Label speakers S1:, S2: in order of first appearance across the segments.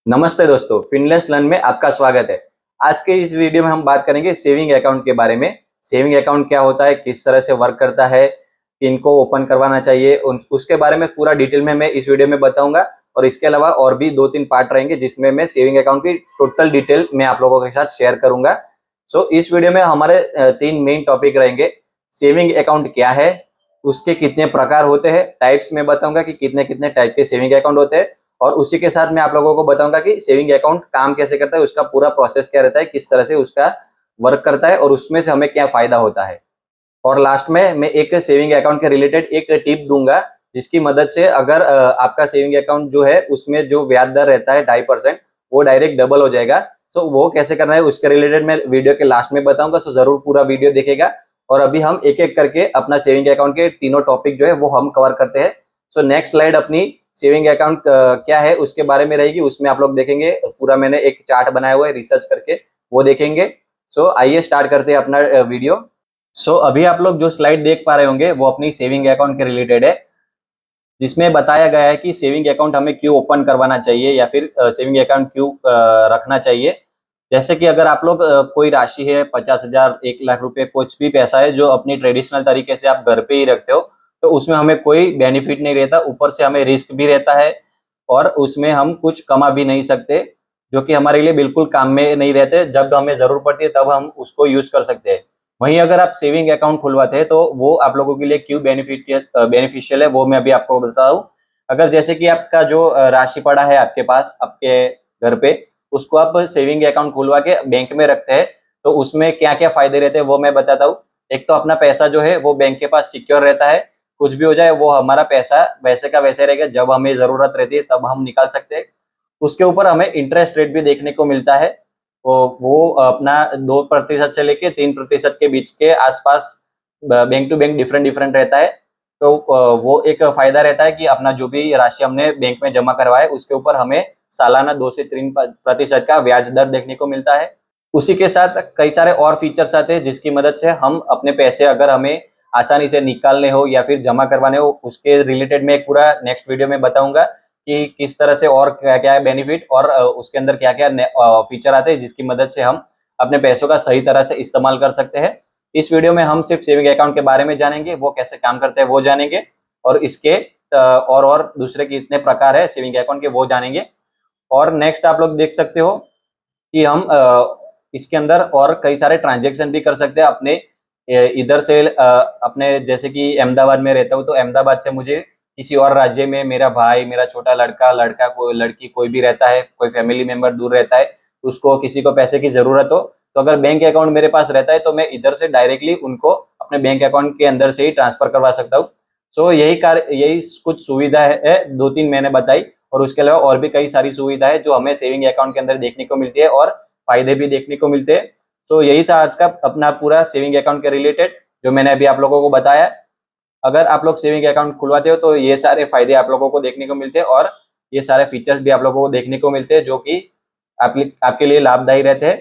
S1: नमस्ते दोस्तों, फिनलेस लर्न में आपका स्वागत है। आज के इस वीडियो में हम बात करेंगे सेविंग अकाउंट के बारे में। सेविंग अकाउंट क्या होता है, किस तरह से वर्क करता है, किनको ओपन करवाना चाहिए, उसके बारे में पूरा डिटेल में मैं इस वीडियो में बताऊंगा। और इसके अलावा और भी 2-3 पार्ट रहेंगे जिसमें मैं सेविंग अकाउंट की टोटल डिटेल मैं आप लोगों के साथ शेयर करूंगा। इस वीडियो में हमारे 3 मेन टॉपिक रहेंगे। सेविंग अकाउंट क्या है, उसके कितने प्रकार होते हैं, टाइप्स में बताऊंगा कि कितने कितने टाइप के सेविंग अकाउंट होते हैं। और उसी के साथ मैं आप लोगों को बताऊंगा कि सेविंग अकाउंट काम कैसे करता है, उसका पूरा प्रोसेस क्या रहता है, किस तरह से उसका वर्क करता है और उसमें से हमें क्या फायदा होता है। और लास्ट में मैं एक सेविंग अकाउंट के रिलेटेड एक टिप दूंगा जिसकी मदद से अगर आपका सेविंग अकाउंट जो है उसमें जो ब्याज दर रहता है 2.5%, वो डायरेक्ट डबल हो जाएगा। वो कैसे करना है उसके रिलेटेड मैं वीडियो के लास्ट में बताऊंगा। जरूर पूरा वीडियो देखेगा। और अभी हम एक एक करके अपना सेविंग अकाउंट के तीनों टॉपिक जो है वो हम कवर करते हैं। नेक्स्ट स्लाइड अपनी सेविंग अकाउंट क्या है उसके बारे में रहेगी। उसमें आप लोग देखेंगे पूरा मैंने एक चार्ट बनाया हुआ है रिसर्च करके, वो देखेंगे। आइए स्टार्ट करते हैं अपना वीडियो। अभी आप लोग जो स्लाइड देख पा रहे होंगे वो अपनी सेविंग अकाउंट के रिलेटेड है, जिसमें बताया गया है कि सेविंग अकाउंट हमें क्यों ओपन करवाना चाहिए या फिर सेविंग अकाउंट क्यों रखना चाहिए। जैसे कि अगर आप लोग कोई राशि है 50,000, 1 लाख रुपए, कुछ भी पैसा है जो अपनी ट्रेडिशनल तरीके से आप घर पे ही रखते हो, तो उसमें हमें कोई बेनिफिट नहीं रहता, ऊपर से हमें रिस्क भी रहता है और उसमें हम कुछ कमा भी नहीं सकते, जो कि हमारे लिए बिल्कुल काम में नहीं रहते। जब हमें जरूरत पड़ती है तब हम उसको यूज कर सकते हैं। वहीं अगर आप सेविंग अकाउंट खुलवाते हैं तो वो आप लोगों के लिए क्यों बेनिफिशियल है वो मैं अभी आपको बता दूं। अगर जैसे कि आपका जो राशि पड़ा है आपके पास आपके घर पे, उसको आप सेविंग अकाउंट खुलवा के बैंक में रखते हैं, तो उसमें क्या क्या फायदे रहते हैं वो मैं बताता हूँ। एक तो अपना पैसा जो है वो बैंक के पास सिक्योर रहता है, कुछ भी हो जाए वो हमारा पैसा वैसे का वैसे रहेगा, जब हमें जरूरत रहती है तब हम निकाल सकते हैं। उसके ऊपर हमें इंटरेस्ट रेट भी देखने को मिलता है, वो अपना 2% से लेके 3% के बीच के आसपास, bank to bank different different रहता है। वो एक फायदा रहता है कि अपना जो भी राशि हमने बैंक में जमा करवाए उसके ऊपर हमें सालाना 2 से 3% का ब्याज दर देखने को मिलता है। उसी के साथ कई सारे और फीचर्स आते हैं जिसकी मदद से हम अपने पैसे अगर हमें आसानी से निकालने हो या फिर जमा करवाने हो, उसके रिलेटेड मैं एक पूरा नेक्स्ट वीडियो में बताऊंगा कि किस तरह से और क्या क्या है बेनिफिट और उसके अंदर क्या क्या फीचर आते हैं जिसकी मदद से हम अपने पैसों का सही तरह से इस्तेमाल कर सकते हैं। इस वीडियो में हम सिर्फ सेविंग अकाउंट के बारे में जानेंगे, वो कैसे काम करते हैं वो जानेंगे, और इसके और दूसरे कितने प्रकार है सेविंग अकाउंट के वो जानेंगे। और नेक्स्ट आप लोग देख सकते हो कि हम इसके अंदर और कई सारे ट्रांजेक्शन भी कर सकते हैं अपने इधर से अपने, जैसे कि अहमदाबाद में रहता हूँ तो अहमदाबाद से मुझे किसी और राज्य में मेरा भाई, मेरा छोटा लड़का, लड़का कोई लड़की कोई भी रहता है, कोई फैमिली मेंबर दूर रहता है, उसको किसी को पैसे की जरूरत हो, तो अगर बैंक अकाउंट मेरे पास रहता है तो मैं इधर से डायरेक्टली उनको अपने बैंक अकाउंट के अंदर से ही ट्रांसफर करवा सकता हूँ। यही कुछ सुविधा है 2-3 मैंने बताई, और उसके अलावा और भी कई सारी सुविधाएं जो हमें सेविंग अकाउंट के अंदर देखने को मिलती है और फायदे भी देखने को मिलते हैं। यही था आज का अपना पूरा सेविंग अकाउंट के रिलेटेड जो मैंने अभी आप लोगों को बताया। अगर आप लोग सेविंग अकाउंट खुलवाते हो तो ये सारे फायदे आप लोगों को देखने को मिलते हैं और ये सारे फीचर्स भी आप लोगों को देखने को मिलते हैं जो कि आपके लिए लाभदायी रहते हैं।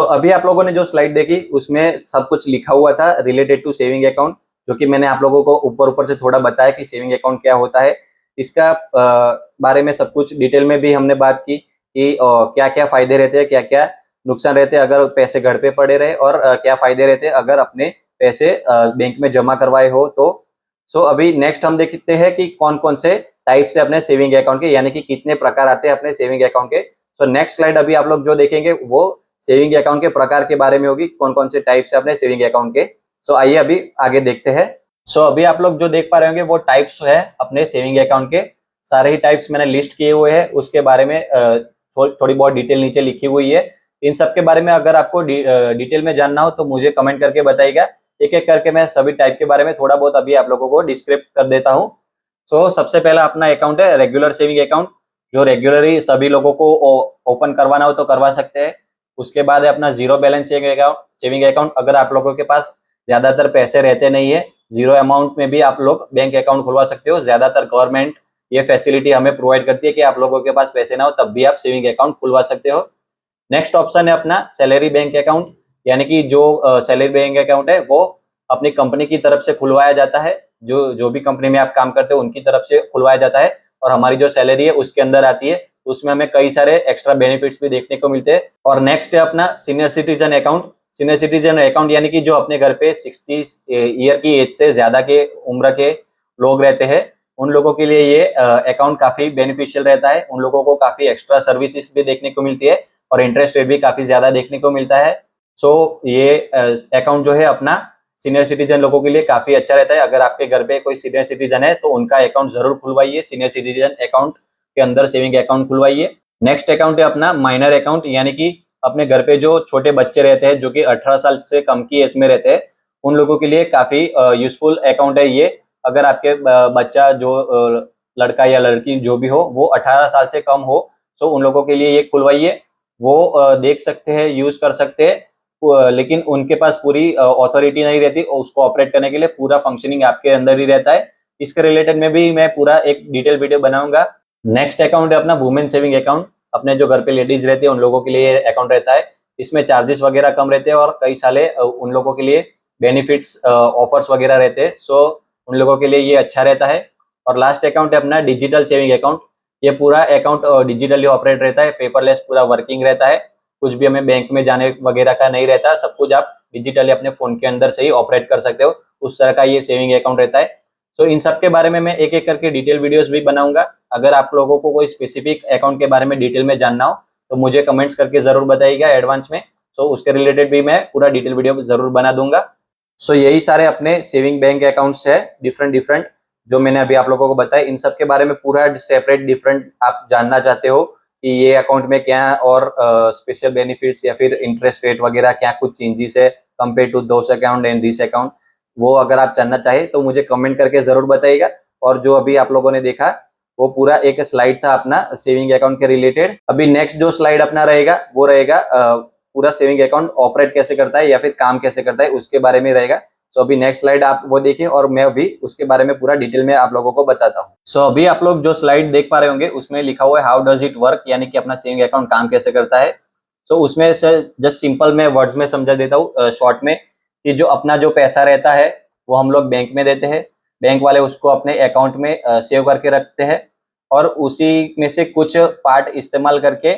S1: अभी आप लोगों ने जो स्लाइड देखी उसमें सब कुछ लिखा हुआ था रिलेटेड टू सेविंग अकाउंट, जो कि मैंने आप लोगों को ऊपर ऊपर से थोड़ा बताया कि सेविंग अकाउंट क्या होता है। इसका बारे में सब कुछ डिटेल में भी हमने बात की कि क्या क्या फायदे रहते हैं, क्या क्या नुकसान रहते हैं अगर पैसे घर पे पड़े रहे, और क्या फायदे रहते हैं अगर अपने पैसे बैंक में जमा करवाए हो तो। अभी नेक्स्ट हम देखते हैं कि कौन कौन से टाइप से अपने सेविंग अकाउंट के, यानी कि कितने प्रकार आते हैं अपने सेविंग अकाउंट के। नेक्स्ट स्लाइड अभी आप लोग जो देखेंगे वो सेविंग अकाउंट के प्रकार के बारे में होगी, कौन कौन से टाइप से अपने सेविंग अकाउंट के। आइए अभी आगे देखते हैं। अभी आप लोग जो देख पा रहे होंगे वो टाइप्स है अपने सेविंग अकाउंट के। सारे ही टाइप्स मैंने लिस्ट किए हुए हैं, उसके बारे में थोड़ी बहुत डिटेल नीचे लिखी हुई है। इन सब के बारे में अगर आपको डिटेल में जानना हो तो मुझे कमेंट करके बताइएगा, एक एक करके मैं सभी टाइप के बारे में थोड़ा बहुत अभी आप लोगों को डिस्क्राइब कर देता हूँ। सबसे पहला अपना अकाउंट है रेगुलर सेविंग अकाउंट, जो रेगुलरली सभी लोगों को ओपन करवाना हो तो करवा सकते हैं। उसके बाद है अपना जीरो बैलेंस सेविंग अकाउंट, अगर आप लोगों के पास ज्यादातर पैसे रहते नहीं है, जीरो अमाउंट में भी आप लोग बैंक अकाउंट खुलवा सकते हो। ज्यादातर गवर्नमेंट ये फैसिलिटी हमें प्रोवाइड करती है कि आप लोगों के पास पैसे ना हो तब भी आप सेविंग अकाउंट खुलवा सकते हो। नेक्स्ट ऑप्शन है अपना सैलरी बैंक अकाउंट, यानी कि जो सैलरी बैंक अकाउंट है वो अपनी कंपनी की तरफ से खुलवाया जाता है, जो जो भी कंपनी में आप काम करते हो उनकी तरफ से खुलवाया जाता है, और हमारी जो सैलरी है उसके अंदर आती है, उसमें हमें कई सारे एक्स्ट्रा बेनिफिट्स भी देखने को मिलते हैं। और नेक्स्ट है अपना senior citizen account. Senior citizen account यानी कि जो अपने घर पे 60 ईयर की एज से ज्यादा के उम्र के लोग रहते हैं, उन लोगों के लिए ये अकाउंट काफी बेनिफिशियल रहता है। उन लोगों को काफी एक्स्ट्रा सर्विसेज भी देखने को मिलती है और इंटरेस्ट रेट भी काफी ज्यादा देखने को मिलता है। सो ये अकाउंट जो है अपना सीनियर सिटीजन लोगों के लिए काफी अच्छा रहता है। अगर आपके घर पे कोई सीनियर सिटीजन है तो उनका अकाउंट जरूर खुलवाइए, सीनियर सिटीजन अकाउंट के अंदर सेविंग अकाउंट खुलवाइए। नेक्स्ट अकाउंट है अपना माइनर अकाउंट, यानी कि अपने घर पे जो छोटे बच्चे रहते हैं जो कि 18 साल से कम की एज में रहते हैं, उन लोगों के लिए काफी यूजफुल अकाउंट है ये। अगर आपके बच्चा जो लड़का या लड़की जो भी हो वो 18 साल से कम हो, तो उन लोगों के लिए ये खुलवाइए। वो देख सकते हैं, यूज कर सकते हैं, लेकिन उनके पास पूरी अथॉरिटी नहीं रहती और उसको ऑपरेट करने के लिए पूरा फंक्शनिंग आपके अंदर ही रहता है। इसके रिलेटेड में भी मैं पूरा एक डिटेल वीडियो बनाऊंगा। नेक्स्ट अकाउंट है अपना वुमेन सेविंग अकाउंट। अपने जो घर पे लेडीज रहती है उन लोगों के लिए अकाउंट रहता है। इसमें चार्जेस वगैरह कम रहते हैं और कई सारे उन लोगों के लिए बेनिफिट्स ऑफर्स वगैरह रहते हैं। सो उन लोगों के लिए ये अच्छा रहता है। और लास्ट अकाउंट है अपना डिजिटल सेविंग अकाउंट। ये पूरा अकाउंट डिजिटली ऑपरेट रहता है, पेपरलेस पूरा वर्किंग रहता है। कुछ भी हमें बैंक में जाने वगैरह का नहीं रहता, सब कुछ आप डिजिटली अपने फोन के अंदर से ही ऑपरेट कर सकते हो। उस तरह का ये सेविंग अकाउंट रहता है। सो इन सब के बारे में मैं एक एक करके डिटेल वीडियोस भी बनाऊंगा। अगर आप लोगों को कोई स्पेसिफिक अकाउंट के बारे में डिटेल में जानना हो तो मुझे कमेंट्स करके जरूर बताइएगा एडवांस में। सो उसके रिलेटेड भी मैं पूरा डिटेल वीडियो जरूर बना दूंगा। सो यही सारे अपने सेविंग बैंक अकाउंट्स है डिफरेंट जो मैंने अभी आप लोगों को बताया। इन सब के बारे में पूरा सेपरेट डिफरेंट आप जानना चाहते हो कि ये अकाउंट में क्या और स्पेशल बेनिफिट्स या फिर इंटरेस्ट रेट वगैरह क्या कुछ चेंजेस है compare to those account and this account, वो अगर आप जानना चाहे तो मुझे कमेंट करके जरूर बताइएगा। और जो अभी आप लोगों ने देखा वो पूरा एक स्लाइड था अपना सेविंग अकाउंट के रिलेटेड। अभी नेक्स्ट जो स्लाइड अपना रहेगा वो रहेगा पूरा सेविंग अकाउंट ऑपरेट कैसे करता है या फिर काम कैसे करता है उसके बारे में रहेगा। सो अभी नेक्स्ट स्लाइड आप वो देखिए और मैं अभी उसके बारे में पूरा डिटेल में आप लोगों को बताता हूँ। सो अभी आप लोग जो स्लाइड देख पा रहे होंगे उसमें लिखा हुआ है हाउ डज इट वर्क, यानी कि अपना सेविंग अकाउंट काम कैसे करता है। सो उसमें से जस्ट सिंपल मैं वर्ड्स में समझा देता हूँ शॉर्ट में, कि जो अपना जो पैसा रहता है वो हम लोग बैंक में देते हैं। बैंक वाले उसको अपने अकाउंट में सेव करके रखते हैं और उसी में से कुछ पार्ट इस्तेमाल करके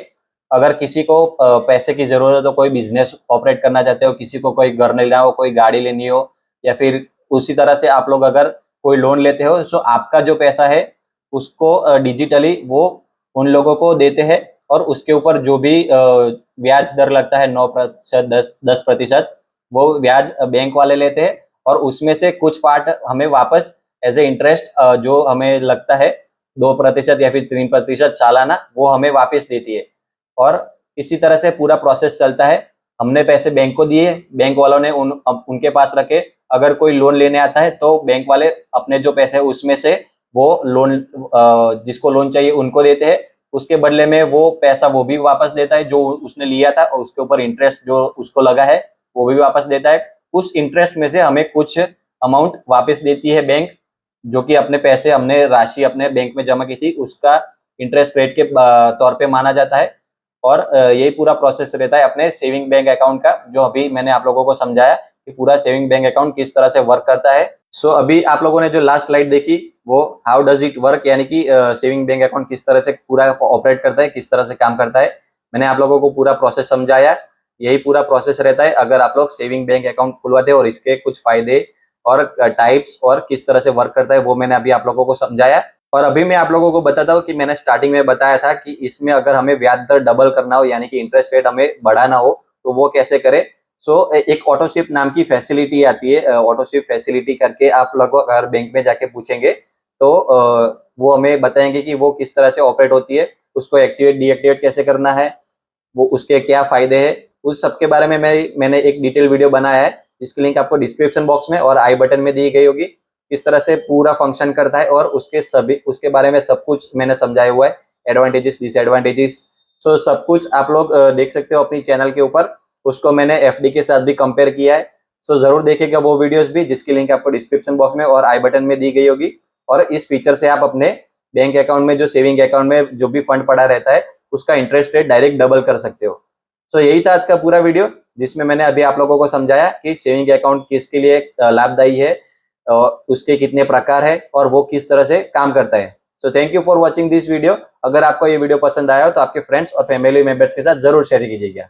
S1: अगर किसी को पैसे की जरूरत हो, कोई बिजनेस ऑपरेट करना चाहते हो, किसी को कोई घर लेना हो, कोई गाड़ी लेनी हो, या फिर उसी तरह से आप लोग अगर कोई लोन लेते हो, सो आपका जो पैसा है उसको डिजिटली वो उन लोगों को देते हैं और उसके ऊपर जो भी ब्याज दर लगता है 9%, 10%, वो ब्याज बैंक वाले लेते हैं और उसमें से कुछ पार्ट हमें वापस एज ए इंटरेस्ट जो हमें लगता है 2% या फिर 3% सालाना, वो हमें वापस देती है। और इसी तरह से पूरा प्रोसेस चलता है। हमने पैसे बैंक को दिए, बैंक वालों ने उनके पास रखे। अगर कोई लोन लेने आता है तो बैंक वाले अपने जो पैसे है उसमें से वो लोन जिसको लोन चाहिए उनको देते हैं। उसके बदले में वो पैसा वो भी वापस देता है जो उसने लिया था और उसके ऊपर इंटरेस्ट जो उसको लगा है वो भी वापस देता है। उस इंटरेस्ट में से हमें कुछ अमाउंट वापस देती है बैंक, जो कि अपने पैसे हमने राशि अपने बैंक में जमा की थी उसका इंटरेस्ट रेट के तौर पे माना जाता है। और यही पूरा प्रोसेस रहता है अपने सेविंग बैंक अकाउंट का, जो अभी मैंने आप लोगों को समझाया कि पूरा सेविंग बैंक अकाउंट किस तरह से वर्क करता है। सो अभी आप लोगों ने जो लास्ट स्लाइड देखी वो हाउ डज इट वर्क, यानी कि सेविंग बैंक अकाउंट किस तरह से पूरा ऑपरेट करता है, किस तरह से काम करता है। मैंने आप लोगों को पूरा प्रोसेस समझाया। यही पूरा प्रोसेस रहता है अगर आप लोग सेविंग बैंक अकाउंट खुलवाते हो और इसके कुछ फायदे और टाइप्स और किस तरह से वर्क करता है वो मैंने अभी आप लोगों को समझाया। और अभी मैं आप लोगों को बताता हूँ कि मैंने स्टार्टिंग में बताया था कि इसमें अगर हमें ब्याज दर डबल करना हो यानी कि इंटरेस्ट रेट हमें बढ़ाना हो तो वो कैसे करें। सो एक ऑटोशिप नाम की फैसिलिटी आती है, ऑटोशिप फैसिलिटी करके आप लोग अगर बैंक में जाके पूछेंगे तो वो हमें बताएंगे कि वो किस तरह से ऑपरेट होती है, उसको एक्टिवेट डीएक्टिवेट कैसे करना है, वो उसके क्या फायदे हैं, उस सब के बारे में मैंने एक डिटेल वीडियो बनाया है जिसकी लिंक आपको डिस्क्रिप्शन बॉक्स में और आई बटन में दी गई होगी। किस तरह से पूरा फंक्शन करता है और उसके बारे में सब कुछ मैंने समझाया हुआ है, एडवांटेजेस डिसएडवांटेजेस। सो सब कुछ आप लोग देख सकते हो अपनी चैनल के ऊपर। उसको मैंने एफडी के साथ भी कंपेयर किया है। सो जरूर देखिएगा वो वीडियोस भी, जिसकी लिंक आपको डिस्क्रिप्शन बॉक्स में और आई बटन में दी गई होगी। और इस फीचर से आप अपने बैंक अकाउंट में जो सेविंग अकाउंट में जो भी फंड पड़ा रहता है उसका इंटरेस्ट रेट डायरेक्ट डबल कर सकते हो। सो यही था आज का पूरा वीडियो जिसमें मैंने अभी आप लोगों को समझाया कि सेविंग अकाउंट किसके लिए लाभदायी है, उसके कितने प्रकार है और वो किस तरह से काम करता है। So thank you for watching this video. अगर आपको ये वीडियो पसंद आया हो तो आपके फ्रेंड्स और फैमिली मेंबर्स के साथ जरूर शेयर कीजिएगा।